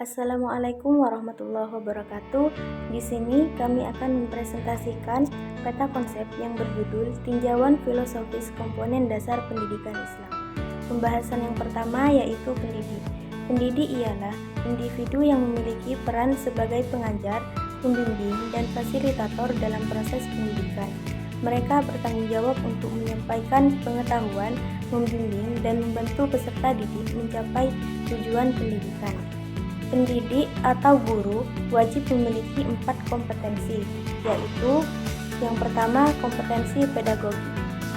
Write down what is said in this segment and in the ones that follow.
Assalamualaikum warahmatullahi wabarakatuh. Di sini kami akan mempresentasikan peta konsep yang berjudul Tinjauan Filosofis Komponen Dasar Pendidikan Islam. Pembahasan yang pertama yaitu pendidik. Pendidik ialah individu yang memiliki peran sebagai pengajar, pembimbing, dan fasilitator dalam proses pendidikan. Mereka bertanggung jawab untuk menyampaikan pengetahuan, membimbing, dan membantu peserta didik mencapai tujuan pendidikan. Pendidik atau guru wajib memiliki 4 kompetensi, yaitu yang pertama kompetensi pedagogi.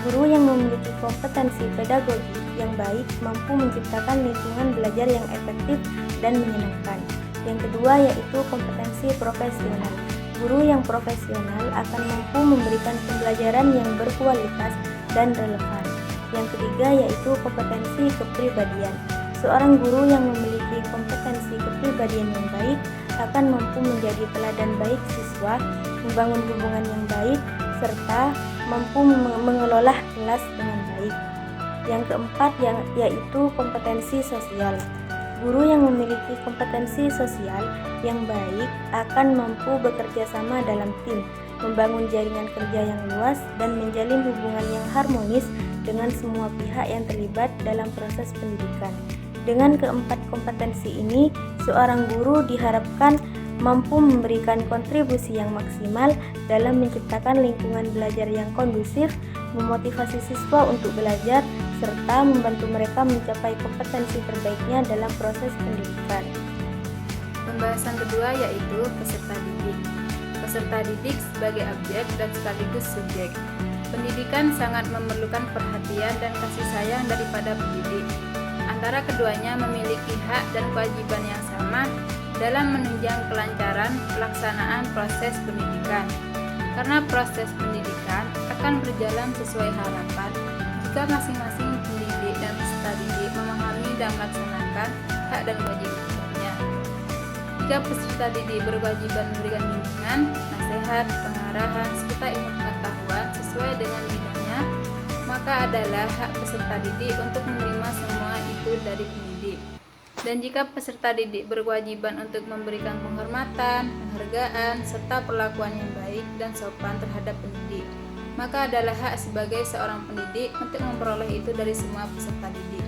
Guru yang memiliki kompetensi pedagogi yang baik mampu menciptakan lingkungan belajar yang efektif dan menyenangkan. Yang kedua yaitu kompetensi profesional. Guru yang profesional akan mampu memberikan pembelajaran yang berkualitas dan relevan. Yang ketiga yaitu kompetensi kepribadian. Seorang guru yang memiliki kompetensi kepribadian yang baik akan mampu menjadi teladan baik siswa, membangun hubungan yang baik, serta mampu mengelola kelas dengan baik. Yang keempat yaitu kompetensi sosial. Guru yang memiliki kompetensi sosial yang baik akan mampu bekerja sama dalam tim, membangun jaringan kerja yang luas, dan menjalin hubungan yang harmonis dengan semua pihak yang terlibat dalam proses pendidikan. Dengan keempat kompetensi ini, seorang guru diharapkan mampu memberikan kontribusi yang maksimal dalam menciptakan lingkungan belajar yang kondusif, memotivasi siswa untuk belajar, serta membantu mereka mencapai kompetensi terbaiknya dalam proses pendidikan. Pembahasan kedua yaitu peserta didik. Peserta didik sebagai objek dan sekaligus subjek. Pendidikan sangat memerlukan perhatian dan kasih sayang daripada pendidik. Antara keduanya memiliki hak dan kewajiban yang sama dalam menunjang kelancaran pelaksanaan proses pendidikan. Karena proses pendidikan akan berjalan sesuai harapan jika masing-masing pendidik dan peserta didik memahami dan melaksanakan hak dan kewajibannya. Jika peserta didik berkewajiban memberikan bimbingan, nasihat, pengarahan, serta ilmu pengetahuan sesuai dengan bidangnya, maka adalah hak peserta didik untuk menerima semua itu dari pendidik. Dan jika peserta didik berkewajiban untuk memberikan penghormatan, penghargaan, serta perlakuan yang baik dan sopan terhadap pendidik, maka adalah hak sebagai seorang pendidik untuk memperoleh itu dari semua peserta didik.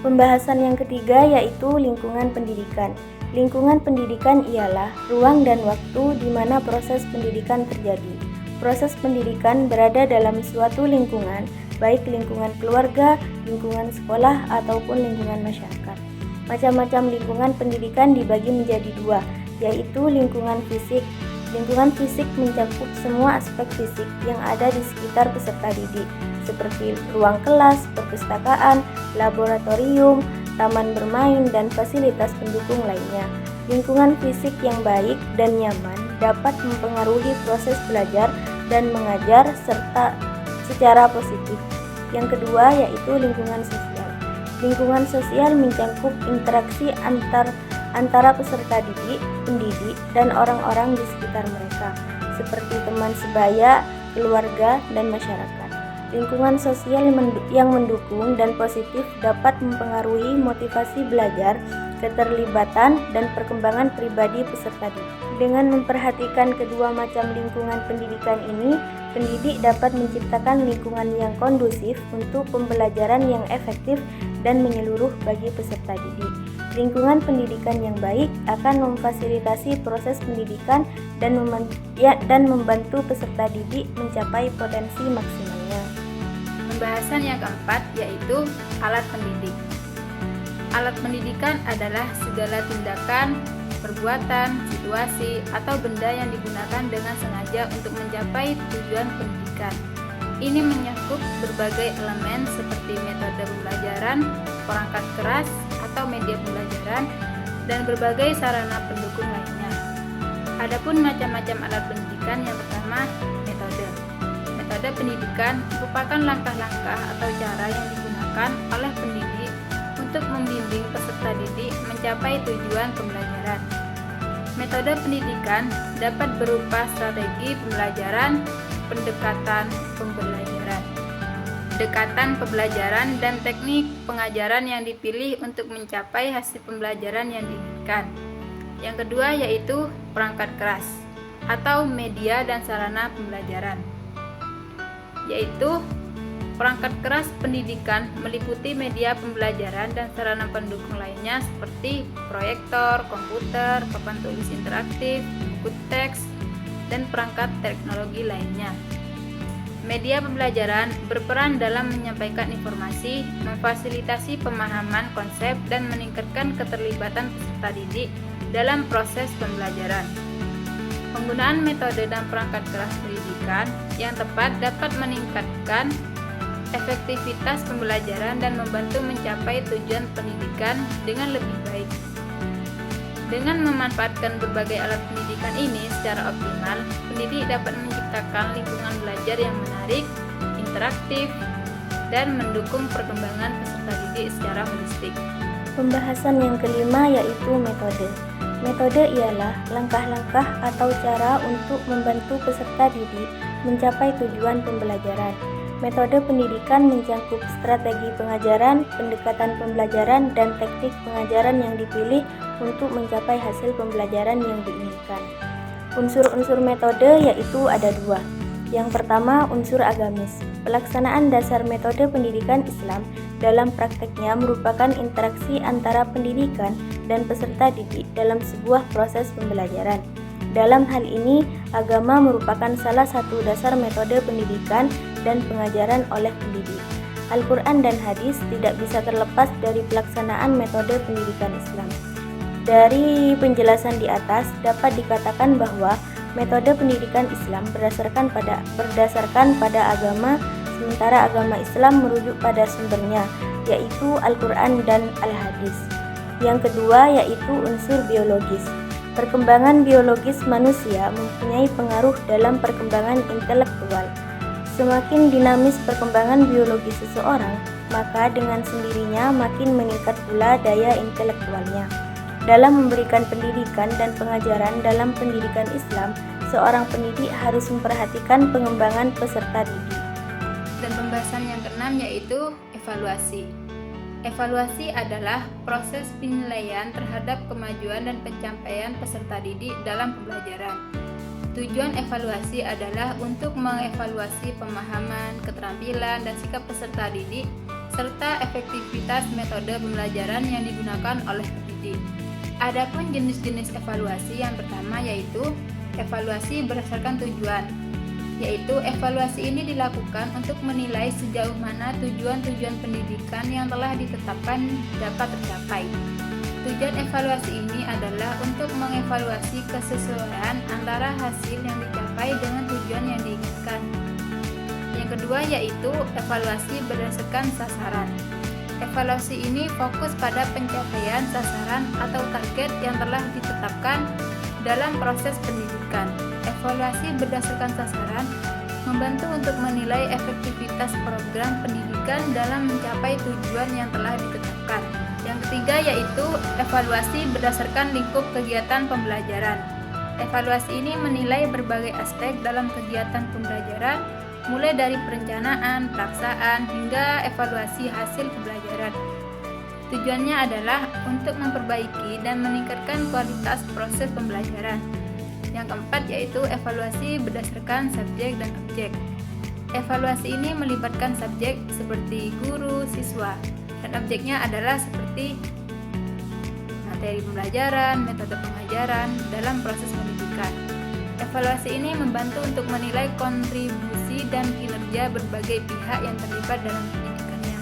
Pembahasan yang ketiga yaitu lingkungan pendidikan. Lingkungan pendidikan ialah ruang dan waktu di mana proses pendidikan terjadi. Proses pendidikan berada dalam suatu lingkungan, baik lingkungan keluarga, lingkungan sekolah, ataupun lingkungan masyarakat. Macam-macam lingkungan pendidikan dibagi menjadi 2, yaitu lingkungan fisik. Lingkungan fisik mencakup semua aspek fisik yang ada di sekitar peserta didik, seperti ruang kelas, perpustakaan, laboratorium, taman bermain, dan fasilitas pendukung lainnya. Lingkungan fisik yang baik dan nyaman dapat mempengaruhi proses belajar dan mengajar serta secara positif. Yang kedua yaitu lingkungan sosial. Lingkungan sosial mencakup interaksi antara peserta didik, pendidik, dan orang-orang di sekitar mereka, seperti teman sebaya, keluarga, dan masyarakat. Lingkungan sosial yang mendukung dan positif dapat mempengaruhi motivasi belajar, keterlibatan, dan perkembangan pribadi peserta didik. Dengan memperhatikan kedua macam lingkungan pendidikan ini, pendidik dapat menciptakan lingkungan yang kondusif untuk pembelajaran yang efektif dan menyeluruh bagi peserta didik. Lingkungan pendidikan yang baik akan memfasilitasi proses pendidikan dan membantu peserta didik mencapai potensi maksimalnya. Pembahasan yang keempat yaitu alat pendidik. Alat pendidikan adalah segala tindakan, perbuatan, situasi, atau benda yang digunakan dengan sengaja untuk mencapai tujuan pendidikan. Ini mencakup berbagai elemen seperti metode pembelajaran, perangkat keras atau media pembelajaran, dan berbagai sarana pendukung lainnya. Adapun macam-macam alat pendidikan, yang pertama, metode. Metode pendidikan merupakan langkah-langkah atau cara yang digunakan oleh pendidik untuk membimbing peserta didik mencapai tujuan pembelajaran. Metode pendidikan dapat berupa strategi pembelajaran, pendekatan pembelajaran, dan teknik pengajaran yang dipilih untuk mencapai hasil pembelajaran yang diinginkan. Yang kedua yaitu perangkat keras atau media dan sarana pembelajaran. Yaitu perangkat keras pendidikan meliputi media pembelajaran dan sarana pendukung lainnya seperti proyektor, komputer, papan tulis interaktif, buku teks, dan perangkat teknologi lainnya. Media pembelajaran berperan dalam menyampaikan informasi, memfasilitasi pemahaman konsep, dan meningkatkan keterlibatan peserta didik dalam proses pembelajaran. Penggunaan metode dan perangkat keras pendidikan yang tepat dapat meningkatkan efektivitas pembelajaran dan membantu mencapai tujuan pendidikan dengan lebih baik. Dengan memanfaatkan berbagai alat pendidikan ini secara optimal, pendidik dapat menciptakan lingkungan belajar yang menarik, interaktif, dan mendukung perkembangan peserta didik secara holistik. Pembahasan yang kelima yaitu metode. Metode ialah langkah-langkah atau cara untuk membantu peserta didik mencapai tujuan pembelajaran. Metode pendidikan mencakup strategi pengajaran, pendekatan pembelajaran, dan teknik pengajaran yang dipilih untuk mencapai hasil pembelajaran yang diinginkan. Unsur-unsur metode yaitu ada dua. Yang pertama, unsur agamis. Pelaksanaan dasar metode pendidikan Islam dalam prakteknya merupakan interaksi antara pendidikan dan peserta didik dalam sebuah proses pembelajaran. Dalam hal ini, agama merupakan salah satu dasar metode pendidikan dan pengajaran oleh pendidik. Al-Quran dan hadis tidak bisa terlepas dari pelaksanaan metode pendidikan Islam. Dari penjelasan di atas, dapat dikatakan bahwa metode pendidikan Islam berdasarkan pada agama, sementara agama Islam merujuk pada sumbernya, yaitu Al-Quran dan Al-Hadis. Yang kedua yaitu unsur biologis. Perkembangan biologis manusia mempunyai pengaruh dalam perkembangan intelektual. Semakin dinamis perkembangan biologi seseorang, maka dengan sendirinya makin meningkat pula daya intelektualnya. Dalam memberikan pendidikan dan pengajaran dalam pendidikan Islam, seorang pendidik harus memperhatikan pengembangan peserta didik. Dan pembahasan yang keenam yaitu evaluasi. Evaluasi adalah proses penilaian terhadap kemajuan dan pencapaian peserta didik dalam pembelajaran. Tujuan evaluasi adalah untuk mengevaluasi pemahaman, keterampilan, dan sikap peserta didik, serta efektivitas metode pembelajaran yang digunakan oleh pendidik. Adapun jenis-jenis evaluasi yang pertama yaitu evaluasi berdasarkan tujuan, yaitu evaluasi ini dilakukan untuk menilai sejauh mana tujuan-tujuan pendidikan yang telah ditetapkan dapat tercapai. Tujuan evaluasi ini adalah untuk mengevaluasi kesesuaian antara hasil yang dicapai dengan tujuan yang diinginkan. Yang kedua yaitu evaluasi berdasarkan sasaran. Evaluasi ini fokus pada pencapaian sasaran atau target yang telah ditetapkan dalam proses pendidikan. Evaluasi berdasarkan sasaran membantu untuk menilai efektivitas program pendidikan dalam mencapai tujuan yang telah ditetapkan. Yang ketiga yaitu evaluasi berdasarkan lingkup kegiatan pembelajaran. Evaluasi ini menilai berbagai aspek dalam kegiatan pembelajaran, mulai dari perencanaan, pelaksaan, hingga evaluasi hasil pembelajaran. Tujuannya adalah untuk memperbaiki dan meningkatkan kualitas proses pembelajaran. Yang keempat yaitu evaluasi berdasarkan subjek dan objek. Evaluasi ini melibatkan subjek seperti guru, siswa, dan objeknya adalah seperti materi pembelajaran, metode pengajaran dalam proses pendidikan. Evaluasi ini membantu untuk menilai kontribusi dan kinerja berbagai pihak yang terlibat dalam pendidikannya.